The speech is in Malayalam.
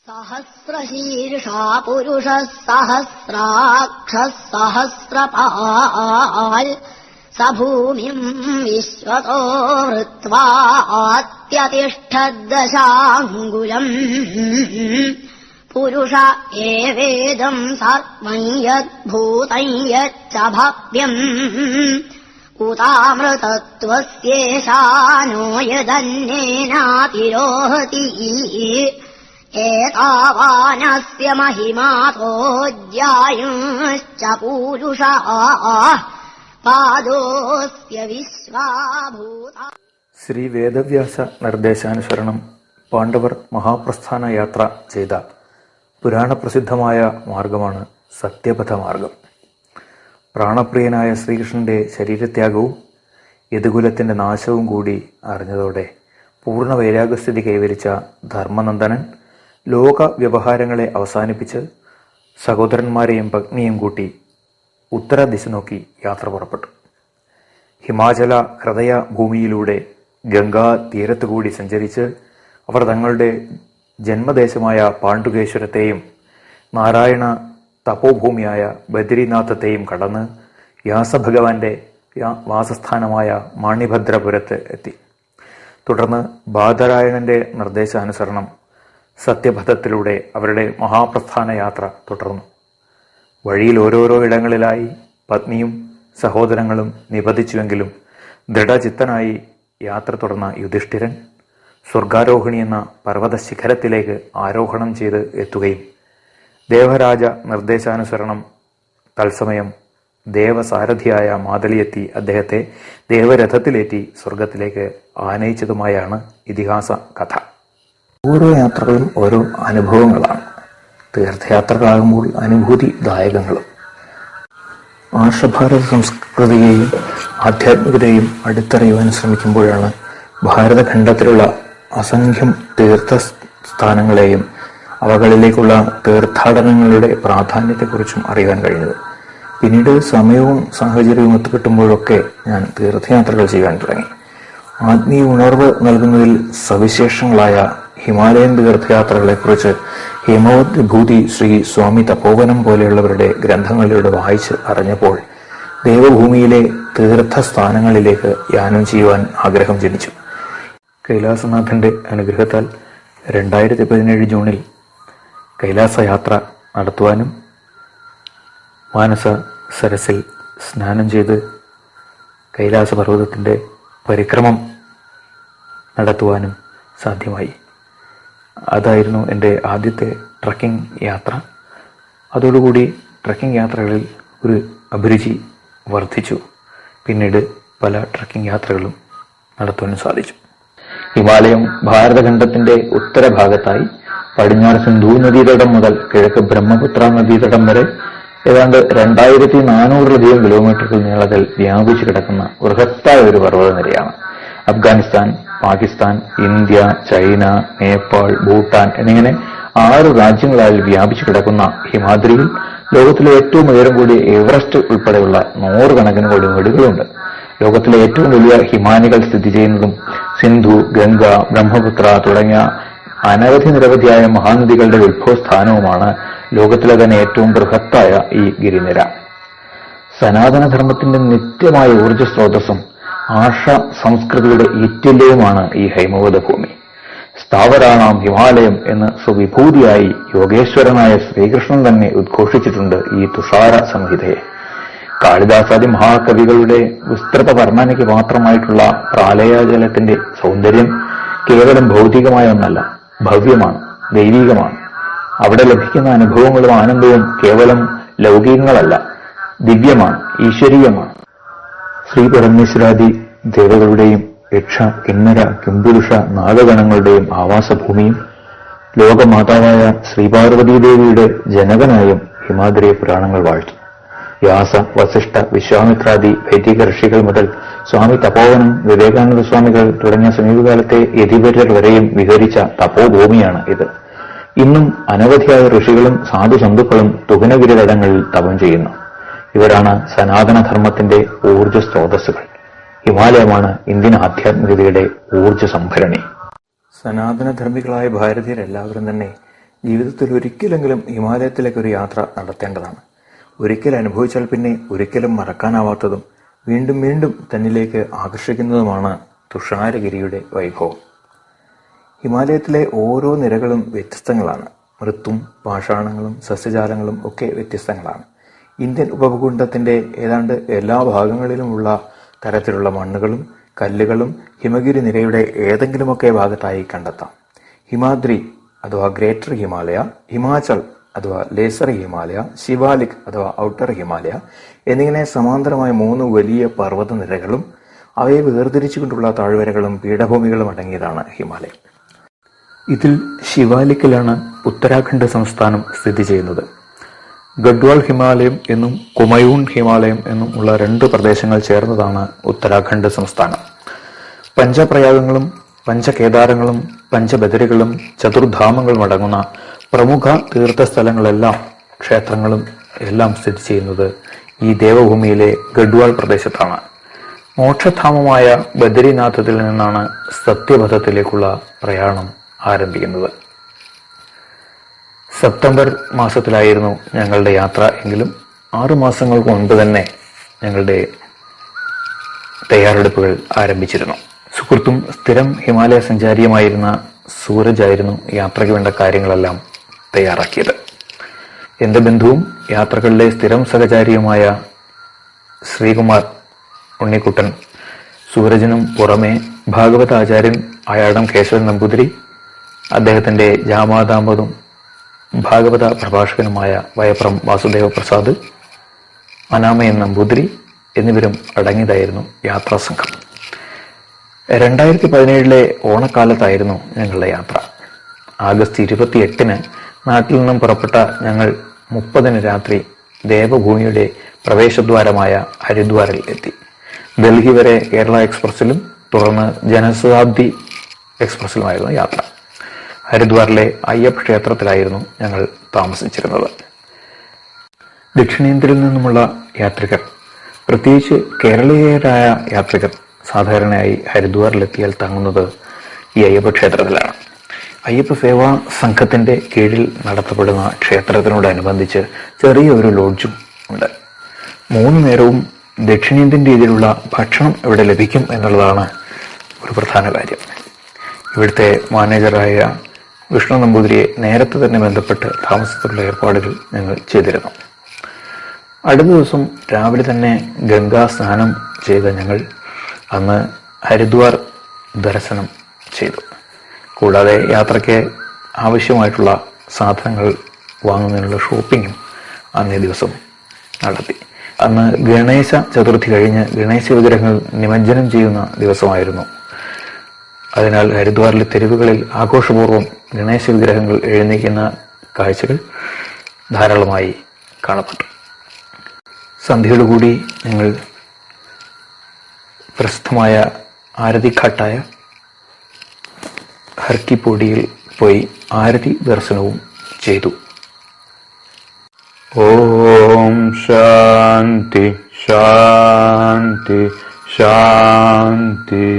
सहस्रशीर्षा पुरुषः सहस्राक्षः सहस्रपाल् स भूमिम् विश्वतो वृत्वा अत्यतिष्ठद्दशाङ्गुलम् पुरुष एवेदम् सर्वम् यद्भूतम् यच्च भव्यम् उतामृतत्वस्येषानो यदन्येनातिरोहति एतावानस्य महिमातोऽध्यायुश्च पूरुषः पादोऽस्य विश्वाभूता. ശ്രീ വേദവ്യാസ നിർദ്ദേശാനുസരണം പാണ്ഡവർ മഹാപ്രസ്ഥാന യാത്ര ചെയ്ത പുരാണപ്രസിദ്ധമായ മാർഗമാണ് സത്യപഥ മാർഗം. പ്രാണപ്രിയനായ ശ്രീകൃഷ്ണന്റെ ശരീരത്യാഗവും യദുകുലത്തിന്റെ നാശവും കൂടി അറിഞ്ഞതോടെ പൂർണ്ണ വൈരാഗ്യസ്ഥിതി കൈവരിച്ച ധർമ്മനന്ദനൻ ലോക വ്യവഹാരങ്ങളെ അവസാനിപ്പിച്ച് സഹോദരന്മാരെയും പത്നിയും കൂട്ടി ഉത്തര ദിശ നോക്കി യാത്ര പുറപ്പെട്ടു. ഹിമാചല ഹൃദയ ഭൂമിയിലൂടെ ഗംഗാ തീരത്തുകൂടി സഞ്ചരിച്ച് അവർ തങ്ങളുടെ ജന്മദേശമായ പാണ്ഡുകേശ്വരത്തെയും നാരായണ തപോഭൂമിയായ ബദ്രിനാഥത്തെയും കടന്ന് വ്യാസഭഗവാന്റെ വാസസ്ഥാനമായ മാണിഭദ്രപുരത്ത് എത്തി. തുടർന്ന് ബാദരായണന്റെ നിർദ്ദേശാനുസരണം സത്യപഥത്തിലൂടെ അവരുടെ മഹാപ്രസ്ഥാന യാത്ര തുടർന്നു. വഴിയിൽ ഓരോരോ ഇടങ്ങളിലായി പത്നിയും സഹോദരങ്ങളും നിബന്ധിച്ചുവെങ്കിലും ദൃഢചിത്തനായി യാത്ര തുടർന്ന യുധിഷ്ഠിരൻ സ്വർഗാരോഹിണി എന്ന പർവ്വത ശിഖരത്തിലേക്ക് ആരോഹണം ചെയ്ത് എത്തുകയും ദേവരാജ നിർദ്ദേശാനുസരണം തത്സമയം ദേവസാരഥിയായ മാതലിയെത്തി അദ്ദേഹത്തെ ദേവരഥത്തിലേറ്റി സ്വർഗത്തിലേക്ക് ആനയിച്ചതുമായാണ് ഇതിഹാസ കഥ. ഓരോ യാത്രകളും ഓരോ അനുഭവങ്ങളാണ്. തീർത്ഥയാത്രകളാകുമ്പോൾ അനുഭൂതിദായകങ്ങളും. ആർഷഭാരത സംസ്കൃതിയെയും ആധ്യാത്മികതയും അടുത്തറിയുവാൻ ശ്രമിക്കുമ്പോഴാണ് ഭാരതഖണ്ഡത്തിലുള്ള അസംഖ്യം തീർത്ഥസ്ഥാനങ്ങളെയും അവകളിലേക്കുള്ള തീർത്ഥാടനങ്ങളുടെ പ്രാധാന്യത്തെക്കുറിച്ചും അറിയാൻ കഴിഞ്ഞത്. പിന്നീട് സമയവും സാഹചര്യവും ഒത്തുകിട്ടുമ്പോഴൊക്കെ ഞാൻ തീർത്ഥയാത്രകൾ ചെയ്യാൻ തുടങ്ങി. ആത്മീയ ഉണർവ് നൽകുന്നതിൽ സവിശേഷങ്ങളായ ഹിമാലയൻ തീർത്ഥയാത്രകളെക്കുറിച്ച് ഹിമവത് വിഭൂതി ശ്രീ സ്വാമി തപോവനം പോലെയുള്ളവരുടെ ഗ്രന്ഥങ്ങളിലൂടെ വായിച്ച് അറിഞ്ഞപ്പോൾ ദേവഭൂമിയിലെ തീർത്ഥസ്ഥാനങ്ങളിലേക്ക് യാനം ചെയ്യുവാൻ ആഗ്രഹം ജനിച്ചു. കൈലാസനാഥന്റെ അനുഗ്രഹത്താൽ 2017 ജൂണിൽ കൈലാസയാത്ര നടത്തുവാനും മാനസ സരസിൽ സ്നാനം ചെയ്ത് കൈലാസപർവ്വതത്തിൻ്റെ പരിക്രമം നടത്തുവാനും സാധ്യമായി. അതായിരുന്നു എൻ്റെ ആദ്യത്തെ ട്രക്കിംഗ് യാത്ര. അതോടുകൂടി ട്രക്കിംഗ് യാത്രകളിൽ ഒരു അഭിരുചി വർദ്ധിച്ചു. പിന്നീട് പല ട്രക്കിംഗ് യാത്രകളും നടത്തുവാനും സാധിച്ചു. ഹിമാലയം ഭാരതഖണ്ഡത്തിന്റെ ഉത്തരഭാഗത്തായി പടിഞ്ഞാറ് സിന്ധു നദീതടം മുതൽ കിഴക്ക് ബ്രഹ്മപുത്ര നദീതടം വരെ ഏതാണ്ട് 2400 കിലോമീറ്ററുകൾ നീളത്തിൽ വ്യാപിച്ചു കിടക്കുന്ന ബൃഹത്തായ ഒരു പർവ്വതനിരയാണ്. അഫ്ഗാനിസ്ഥാൻ, പാകിസ്ഥാൻ, ഇന്ത്യ, ചൈന, നേപ്പാൾ, ഭൂട്ടാൻ എന്നിങ്ങനെ 6 രാജ്യങ്ങളായി വ്യാപിച്ചു കിടക്കുന്ന ഹിമാദ്രിയിൽ ലോകത്തിലെ ഏറ്റവും ഉയരം കൂടിയ എവറസ്റ്റ് ഉൾപ്പെടെയുള്ള 100 കണക്കിന് കൊടുമുടികളുണ്ട്. ലോകത്തിലെ ഏറ്റവും വലിയ ഹിമാനികൾ സ്ഥിതി ചെയ്യുന്നതും സിന്ധു, ഗംഗ, ബ്രഹ്മപുത്ര തുടങ്ങിയ നിരവധിയായ മഹാനദികളുടെ ഉത്ഭവസ്ഥാനവുമാണ് ലോകത്തിലെ തന്നെ ഏറ്റവും ബൃഹത്തായ ഈ ഗിരിനിര. സനാതനധർമ്മത്തിന്റെ നിത്യമായ ഊർജ്ജ സ്രോതസ്സും ആർഷ സംസ്കൃതിയുടെ ഈറ്റില്യവുമാണ് ഈ ഹൈമവത ഭൂമി. സ്ഥാവരാണാം ഹിമാലയം എന്ന് സ്വവിഭൂതിയായി യോഗേശ്വരനായ ശ്രീകൃഷ്ണൻ തന്നെ ഉദ്ഘോഷിച്ചിട്ടുണ്ട് ഈ തുഷാര സംഹിതയെ. കാളിദാസാദി മഹാകവികളുടെ വിസ്തൃത വർണ്ണനയ്ക്ക് മാത്രമായിട്ടുള്ള പ്രാലയജലത്തിന്റെ സൗന്ദര്യം കേവലം ഭൗതികമായ ഒന്നല്ല, ഭവ്യമാണ്, ദൈവികമാണ്. അവിടെ ലഭിക്കുന്ന അനുഭവങ്ങളും ആനന്ദവും കേവലം ലൗകികങ്ങളല്ല, ദിവ്യമാണ്, ഈശ്വരീയമാണ്. ശ്രീ പരമേശ്വരാദി ദേവകളുടെയും യക്ഷ, കിന്നര, കിംപുരുഷ, നാഗഗണങ്ങളുടെയും ആവാസഭൂമിയും ലോകമാതാവായ ശ്രീപാർവതീദേവിയുടെ ജനകനായും ഹിമാദ്രിയെ പുരാണങ്ങൾ വാഴ്ത്തുന്നു. വ്യാസ, വസിഷ്ഠ, വിശ്വാമിത്രാദി വൈദിക ഋഷികൾ മുതൽ സ്വാമി തപോവനം, വിവേകാനന്ദ സ്വാമികൾ തുടങ്ങിയ സമീപകാലത്തെ യതിവര്യർ വരെയും വിഹരിച്ച തപോഭൂമിയാണ് ഇത്. ഇന്നും അനവധിയായ ഋഷികളും സാധുസന്ധുക്കളും തുകനഗിരി തടങ്ങളിൽ തപം ചെയ്യുന്നു. ഇവരാണ് സനാതനധർമ്മത്തിന്റെ ഊർജ്ജ സ്രോതസ്സുകൾ. ഹിമാലയമാണ് ഇന്ത്യൻ ആധ്യാത്മികതയുടെ ഊർജ്ജ സംഭരണി. സനാതനധർമ്മികളായ ഭാരതീയരെല്ലാവരും തന്നെ ജീവിതത്തിൽ ഒരിക്കലെങ്കിലും ഹിമാലയത്തിലേക്കൊരു യാത്ര നടത്തേണ്ടതാണ്. ഒരിക്കൽ അനുഭവിച്ചാൽ പിന്നെ ഒരിക്കലും മറക്കാനാവാത്തതും വീണ്ടും വീണ്ടും തന്നിലേക്ക് ആകർഷിക്കുന്നതുമാണ് തുഷാരഗിരിയുടെ വൈഭവം. ഹിമാലയത്തിലെ ഓരോ നിരകളും വ്യത്യസ്തങ്ങളാണ്. മൃത്തും പാഷാണങ്ങളും സസ്യജാലങ്ങളും ഒക്കെ വ്യത്യസ്തങ്ങളാണ്. ഇന്ത്യൻ ഉപഭൂഖണ്ഡത്തിന്റെ ഏതാണ്ട് എല്ലാ ഭാഗങ്ങളിലുമുള്ള തരത്തിലുള്ള മണ്ണുകളും കല്ലുകളും ഹിമഗിരി നിരയുടെ ഏതെങ്കിലുമൊക്കെ ഭാഗത്തായി കണ്ടെത്താം. ഹിമാദ്രി അഥവാ ഗ്രേറ്റർ ഹിമാലയ, ഹിമാചൽ അഥവാ ലേസർ ഹിമാലയ, ശിവാലിക് അഥവാ ഔട്ടർ ഹിമാലയ എന്നിങ്ങനെ സമാന്തരമായ 3 വലിയ പർവ്വത നിരകളും അവയെ വേർതിരിച്ചുകൊണ്ടുള്ള താഴ്വരകളും പീഠഭൂമികളും അടങ്ങിയതാണ് ഹിമാലയം. ഇതിൽ ശിവാലിക്കിലാണ് ഉത്തരാഖണ്ഡ് സംസ്ഥാനം സ്ഥിതി ചെയ്യുന്നത്. ഗഡ്വാൾ ഹിമാലയം എന്നും കുമയൂൺ ഹിമാലയം എന്നും ഉള്ള 2 പ്രദേശങ്ങൾ ചേർന്നതാണ് ഉത്തരാഖണ്ഡ് സംസ്ഥാനം. പഞ്ചപ്രയാഗങ്ങളും പഞ്ചകേദാരങ്ങളും പഞ്ചബദരികളും ചതുർധാമങ്ങളും അടങ്ങുന്ന പ്രമുഖ തീർത്ഥസ്ഥലങ്ങളെല്ലാം ക്ഷേത്രങ്ങളും എല്ലാം സ്ഥിതി ചെയ്യുന്നത് ഈ ദേവഭൂമിയിലെ ഗഡ്വാൾ പ്രദേശത്താണ്. മോക്ഷധാമമായ ബദരിനാഥത്തിൽ നിന്നാണ് സത്യപഥത്തിലേക്കുള്ള പ്രയാണം ആരംഭിക്കുന്നത്. സെപ്റ്റംബർ മാസത്തിലായിരുന്നു ഞങ്ങളുടെ യാത്ര എങ്കിലും 6 മാസങ്ങൾക്ക് മുൻപ് തന്നെ ഞങ്ങളുടെ തയ്യാറെടുപ്പുകൾ ആരംഭിച്ചിരുന്നു. സുഹൃത്തും സ്ഥിരം ഹിമാലയ സഞ്ചാരിയുമായിരുന്ന സൂരജ് ആയിരുന്നു യാത്രയ്ക്ക് വേണ്ട കാര്യങ്ങളെല്ലാം തയ്യാറാക്കിയത്. എന്റെ ബന്ധുവും യാത്രകളിലെ സ്ഥിരം സഹചാരിയുമായ ശ്രീകുമാർ ഉണ്ണിക്കുട്ടൻ, സൂരജിനും പുറമെ ഭാഗവത ആചാര്യൻ അയാടം കേശവൻ നമ്പൂതിരി, അദ്ദേഹത്തിന്റെ ജാമാതാമ്പതും ഭാഗവത പ്രഭാഷകനുമായ വയപ്രം വാസുദേവ പ്രസാദ്, അനാമയൻ നമ്പൂതിരി എന്നിവരും അടങ്ങിയതായിരുന്നു യാത്രാസംഘം. 2017 ഓണക്കാലത്തായിരുന്നു ഞങ്ങളുടെ യാത്ര. ആഗസ്റ്റ് 28 നാട്ടിൽ നിന്നും പുറപ്പെട്ട ഞങ്ങൾ 30 രാത്രി ദേവഭൂമിയുടെ പ്രവേശദ്വാരമായ ഹരിദ്വാറിൽ എത്തി. ഡൽഹി വരെ കേരള എക്സ്പ്രസിലും തുടർന്ന് ജനശതാബ്ദി എക്സ്പ്രസിലുമായിരുന്നു യാത്ര. ഹരിദ്വാറിലെ അയ്യപ്പ ക്ഷേത്രത്തിലായിരുന്നു ഞങ്ങൾ താമസിച്ചിരുന്നത്. ദക്ഷിണേന്ത്യയിൽ നിന്നുമുള്ള യാത്രികർ, പ്രത്യേകിച്ച് കേരളീയരായ യാത്രികർ സാധാരണയായി ഹരിദ്വാറിലെത്തിയാൽ തങ്ങുന്നത് ഈ അയ്യപ്പ ക്ഷേത്രത്തിലാണ്. അയ്യപ്പ സേവാ സംഘത്തിന്റെ കീഴിൽ നടത്തപ്പെടുന്ന ക്ഷേത്രത്തിനോടനുബന്ധിച്ച് ചെറിയൊരു ലോഡ്ജും ഉണ്ട്. 3 നേരവും ദക്ഷിണേന്ത്യൻ രീതിയിലുള്ള ഭക്ഷണം ഇവിടെ ലഭിക്കും എന്നുള്ളതാണ് ഒരു പ്രധാന കാര്യം. ഇവിടുത്തെ മാനേജറായ വിഷ്ണു നമ്പൂതിരിയെ നേരത്തെ തന്നെ ബന്ധപ്പെട്ട് താമസത്തിലുള്ള ഏർപ്പാടുകൾ ഞങ്ങൾ ചെയ്തിരുന്നു. അടുത്ത ദിവസം രാവിലെ തന്നെ ഗംഗാ സ്നാനം ചെയ്ത ഞങ്ങൾ അന്ന് ഹരിദ്വാർ ദർശനം ചെയ്തു. കൂടാതെ യാത്രയ്ക്ക് ആവശ്യമായിട്ടുള്ള സാധനങ്ങൾ വാങ്ങുന്നതിനുള്ള ഷോപ്പിങ്ങും അന്നേ ദിവസം നടത്തി. അന്ന് ഗണേശ ചതുർത്ഥി കഴിഞ്ഞ് ഗണേശ വിഗ്രഹങ്ങൾ നിമജ്ജനം ചെയ്യുന്ന ദിവസമായിരുന്നു. അതിനാൽ ഹരിദ്വാറിലെ തെരുവുകളിൽ ആഘോഷപൂർവ്വം ഗണേശ വിഗ്രഹങ്ങൾ എഴുന്നേൽക്കുന്ന കാഴ്ചകൾ ധാരാളമായി കാണപ്പെട്ടു. സന്ധ്യയോടുകൂടി ഞങ്ങൾ പ്രസിദ്ധമായ ആരതിഘാട്ടായ ഹർക്കിപ്പൊടിയിൽ പോയി ആരതി ദർശനവും ചെയ്തു. ഓം ശാന്തി ശാന്തി ശാന്തി.